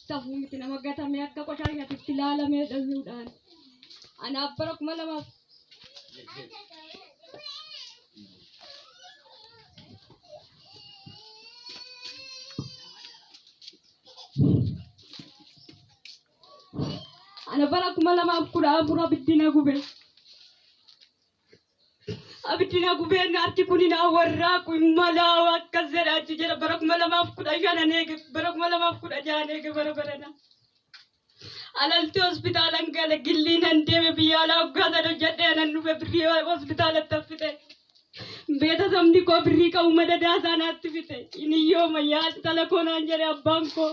tafu miti nama gatame akka qoshashatti ilaalamee dhabuudhaan anaaf bara 2000 ana bara 2010 biddina gube abidina gubeen arti kunina warra kun malaa akka zeraati jira bara 2015 neege bara 2016 neege bara barana alalti hospitaalan gale gilliinan deeme biyyaala hoggaasa jedhee nan dhufe birrii hospitaalatti fite beeta samni koo birrii qabu madadaa saanaatti fite iniyyoo yaa talakoonaan jedhe abbaan koo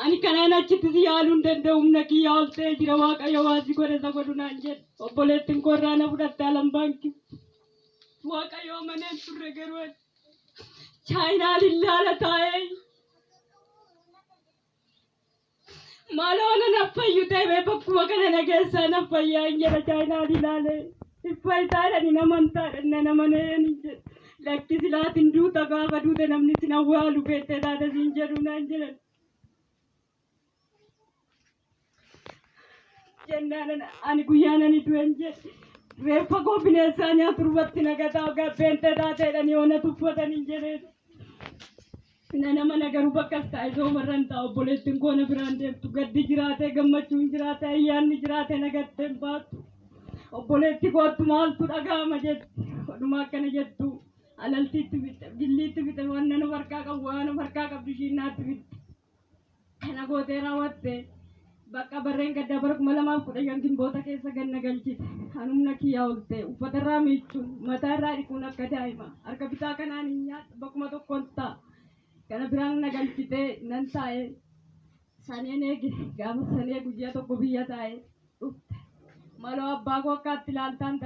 ani kanaan achitti si yaaluun danda'umna kiyyaa oltee jira waaqayyo waasi godhe isa godhunaan jedhe obboleettiin koo irraa na fudhatte alam baankii waaqayyo maneen turre garuu chaayinaa lillaala taa'ee maloona naffayyu ta'e bakkuma kana nageessaa naffayyaa hin jedha chaayinaa lillaalee iffayitaadhani namantaadhanna namaneen jedhe lakki silaatiin duuta gaafa duute namni sin awwaalu beettee taate siin jedhu naan jedhan jennaan ani guyyaan ani du'en jedhe reeffa koo bineensaa nyaatu irratti nagataa beentee taateedhani yoona tuffatanii jedheen nama nagaru bakkas taa'e soomarran ta'a obboleettiin koo na biraan deemtu gaddi jiraate gammachuun jiraate ayyaanni jiraate nagatteen baatu obboleetti kootu maaltu dhaga'ama jetti oduma akkana jettu alaltiitti bitte gilliitti bitte waan nama harkaa qabu waan harkaa qabdu ishiin naatti bitte kana gootee raawwatte bakka barreen gaddaa bara 2015 gimboota keessa ganna galchite hanumna kiyyaa olte uffatarraa miichuun mataarraa dhiquun akka daa'ima harka bitaa kanaan hin nyaadhu bakkuma tokkoon ta'a kana biraan na galchite nan taa'e saneen eege gaafa sanee guyyaa tokko biyya taa'e dhufte maloo abbaa koo akkaatti ilaaltaan